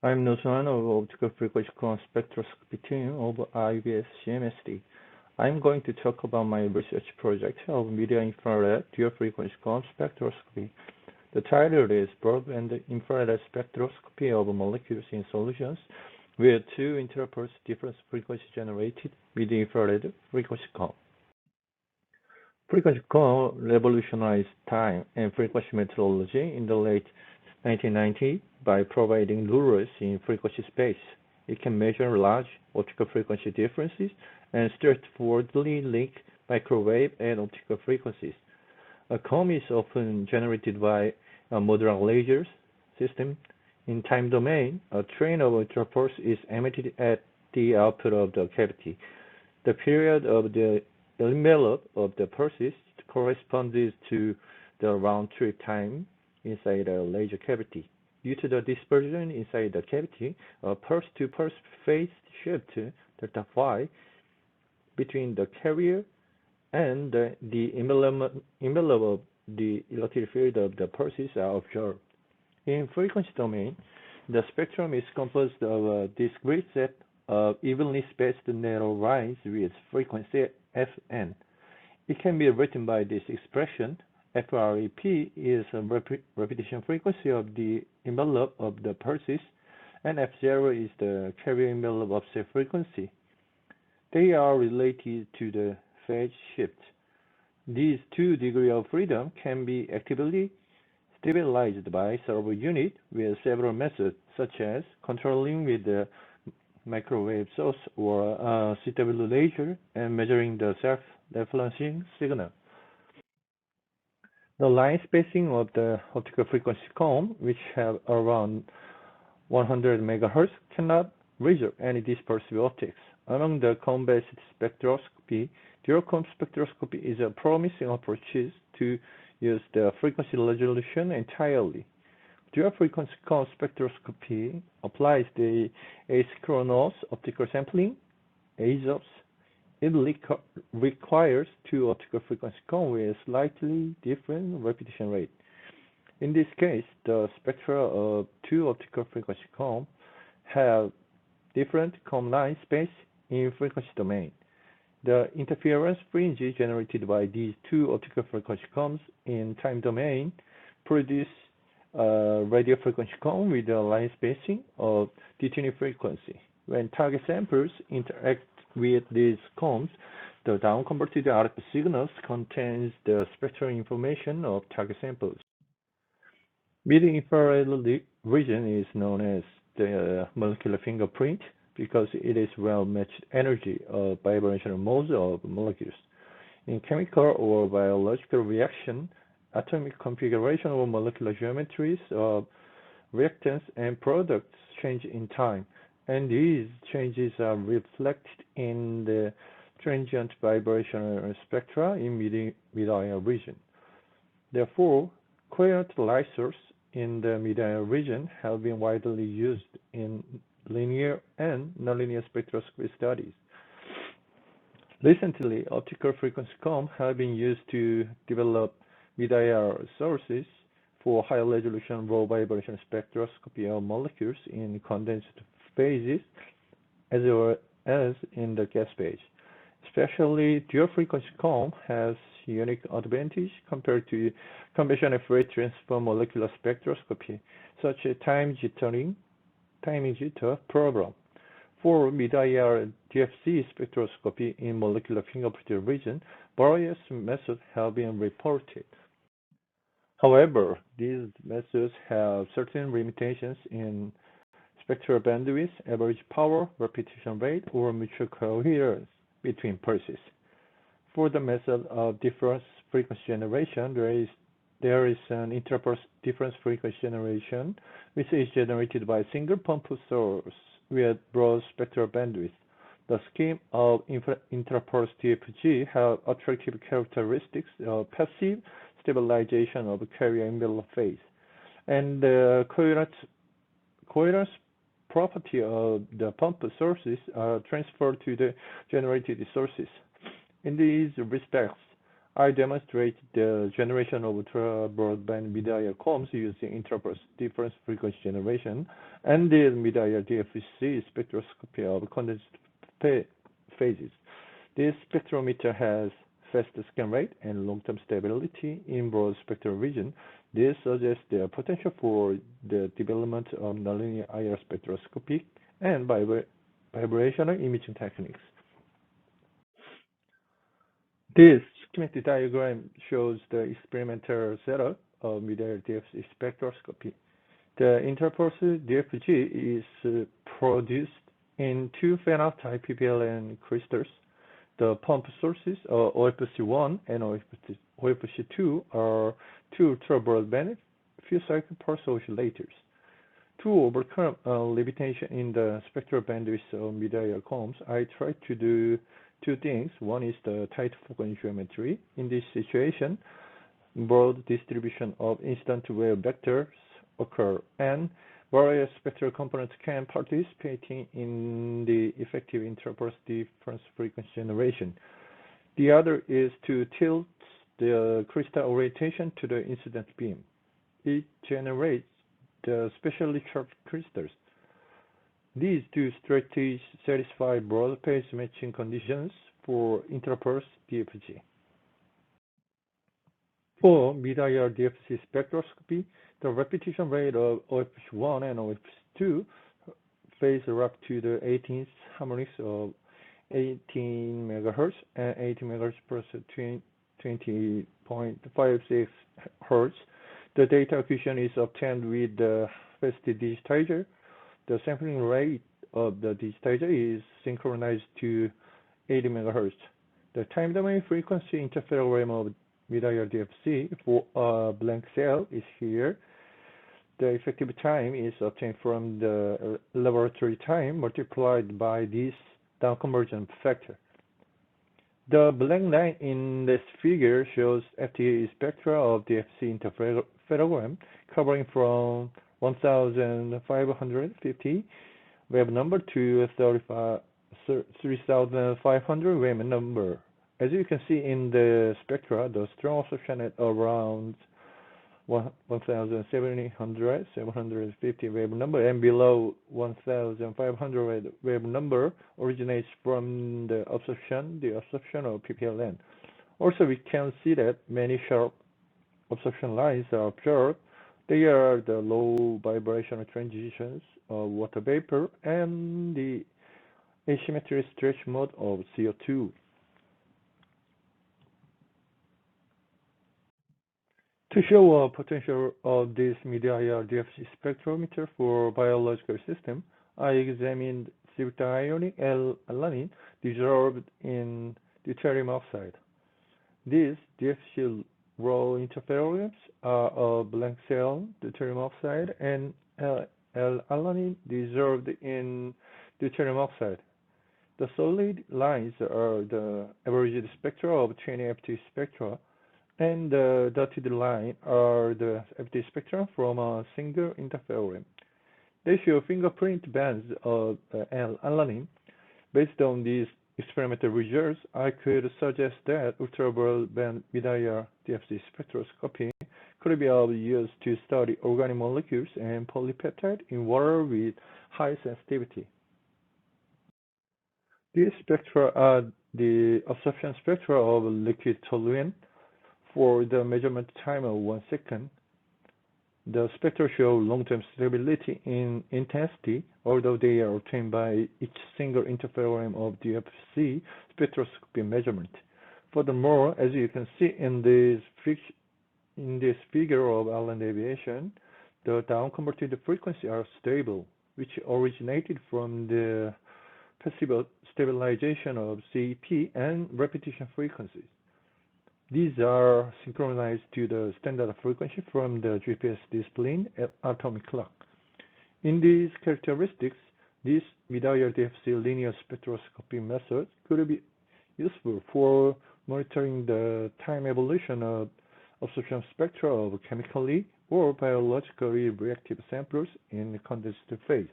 I'm Nozuan of Optical Frequency Quantum Spectroscopy team of IBS CMSD. I'm going to talk about my research project of media infrared dual frequency quantum spectroscopy. The title is Broadband Infrared Spectroscopy of Molecules in Solutions, where two intrapulse difference frequency generated with infrared frequency quantum. Frequency quantum revolutionized time and frequency methodology in the late 1990s by providing lures in frequency space. It can measure large optical frequency differences and straightforwardly link microwave and optical frequencies. A comb is often generated by a modular laser system. In time domain, a train of ultrapulse is emitted at the output of the cavity. The period of the envelope of the pulses corresponds to the round-trip time inside a laser cavity. Due to the dispersion inside the cavity, a pulse-to-pulse phase shift delta phi between the carrier and the envelope of the electric field of the pulses are observed. In frequency domain, the spectrum is composed of a discrete set of evenly spaced narrow lines with frequency Fn. It can be written by this expression. FREP is a repetition frequency of the envelope of the pulses, and F0 is the carrier envelope offset frequency. They are related to the phase shift. These two degrees of freedom can be actively stabilized by servo unit with several methods, such as controlling with the microwave source or a suitable laser and measuring the self-referencing signal. The line spacing of the optical frequency comb, which have around 100 MHz, cannot resolve any dispersive optics. Among the comb-based spectroscopy, dual comb spectroscopy is a promising approach to use the frequency resolution entirely. Dual frequency comb spectroscopy applies the asynchronous optical sampling, ASOPs. It requires two optical frequency combs with slightly different repetition rate. In this case, the spectra of two optical frequency combs have different comb line space in frequency domain. The interference fringe generated by these two optical frequency combs in time domain produce a radio frequency comb with a line spacing of detuning frequency. When target samples interact with these combs, the down-converted RF signals contains the spectral information of target samples. Mid-infrared region is known as the molecular fingerprint because it is well-matched energy of vibrational modes of molecules. In chemical or biological reaction, atomic configuration or molecular geometries of reactants and products change in time, and these changes are reflected in the transient vibrational spectra in mid-IR region. Therefore, coherent light sources in the mid-IR region have been widely used in linear and nonlinear spectroscopy studies. Recently, optical frequency combs have been used to develop mid-IR sources for high-resolution raw vibration spectroscopy of molecules in condensed phases as well as in the gas phase. Especially, dual frequency comb has unique advantage compared to conventional Fourier transform molecular spectroscopy, such as timing jitter problem. For mid-IR DFC spectroscopy in molecular fingerprint region, various methods have been reported. However, these methods have certain limitations in spectral bandwidth, average power, repetition rate, or mutual coherence between pulses. For the method of difference frequency generation, there is an intrapulse difference frequency generation, which is generated by a single pump source with broad spectral bandwidth. The scheme of intrapulse DFG have attractive characteristics of passive stabilization of carrier envelope phase, and the coherence property of the pump sources are transferred to the generated sources. In these respects, I demonstrate the generation of ultra-broadband mid-IR comms using intrapulse difference frequency generation and the mid-IR DFC spectroscopy of condensed phases. This spectrometer has fast scan rate and long-term stability in broad spectral region. This suggests the potential for the development of nonlinear IR spectroscopy and vibrational imaging techniques. This schematic diagram shows the experimental setup of mid-IR DFC spectroscopy. The interpulse DFG is produced in two phenotype PPLN crystals. The pump sources, OFC1 and OFC2, are two ultra-broadband few-cycle pulse oscillators. To overcome limitation in the spectral bandwidth of mid-IR comms, I tried to do two things. One is the tight frequency geometry. In this situation, broad distribution of incident wave vectors occur, and various spectral components can participate in the effective intrapulse difference frequency generation. The other is to tilt the crystal orientation to the incident beam. It generates the specially sharp crystals. These two strategies satisfy broad phase matching conditions for intrapulse DFG. For mid-IR DFC spectroscopy, the repetition rate of OFC1 and OFC2 phase up to the 18th harmonics of 18 MHz and 18 MHz plus 20.56 Hz. The data acquisition is obtained with the fast digitizer. The sampling rate of the digitizer is synchronized to 80 MHz. The time domain frequency interferogram of mid-IR DFC for a blank cell is here. The effective time is obtained from the laboratory time multiplied by this down-conversion factor. The blank line in this figure shows FTA spectra of DFC interferogram covering from 1,550 wave number to 3,500 wave number. As you can see in the spectra, the strong absorption at around 1,700, 750 wave number and below 1,500 wave number originates from the absorption of PPLN. Also, we can see that many sharp absorption lines are observed. They are the low vibrational transitions of water vapor and the asymmetry stretch mode of CO2. To show a potential of this mid-IR DFC spectrometer for biological system, I examined ionic L-alanine dissolved in deuterium oxide. These DFC raw interferometers are a blank cell deuterium oxide and L-alanine dissolved in deuterium oxide. The solid lines are the averaged spectra of 20 FT spectra, and the dotted line are the FT spectra from a single interferogram. They show fingerprint bands of L-alanine. Based on these experimental results, I could suggest that ultra-broadband mid-IR DFC spectroscopy could be of use to study organic molecules and polypeptide in water with high sensitivity. These spectra are the absorption spectra of liquid toluene for the measurement time of 1 second. The spectra show long-term stability in intensity, although they are obtained by each single interferogram of DFC spectroscopy measurement. Furthermore, as you can see in this figure of island deviation, the down-converted frequencies are stable, which originated from the passive stabilization of CEP and repetition frequencies. These are synchronized to the standard frequency from the GPS discipline at atomic clock. In these characteristics, this mid-IR DFC linear spectroscopy method could be useful for monitoring the time evolution of absorption spectra of chemically or biologically reactive samples in condensed phase.